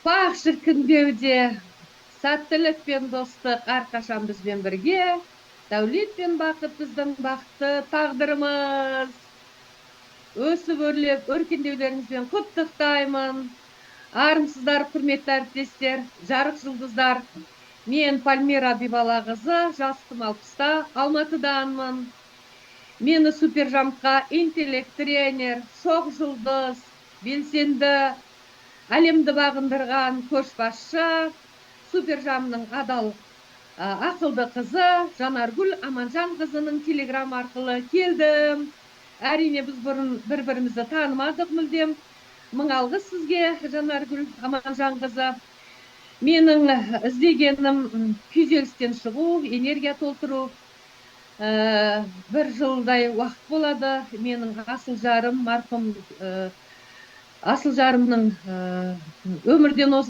Бақ шіркіндеуде сәттілік пен достық әрқашан бізбен бірге. Дәулет пен бақыт біздің бақытты тағдырымыз. Өсіп өрлеп өркендеулеріңізбен құттықтаймын. Армысыздар, құрметті әріптестер, жарық жұлдыздар. Мен Пальмира Бибалақызы, жасым 60-та, Алматыданмын. Мені супержамқа интеллект тренер, шоқ жұлдыз, белсенді, әлемді бағындырған көшбасшы, супержамның адал ақылды қызы Жанаргүл Аманжанқызының телеграм арқылы келдім. Әрине біз бұрын бір-бірімізді танымадық мүлдем. Мың алғыс сізге, Жанаргүл Аманжанқызы. Менің іздегенім күйзелістен шығу, энергия толтыру. Бір жылдай уақыт болады. Менің асыл жарым, марқұм асыл жарымның өмірден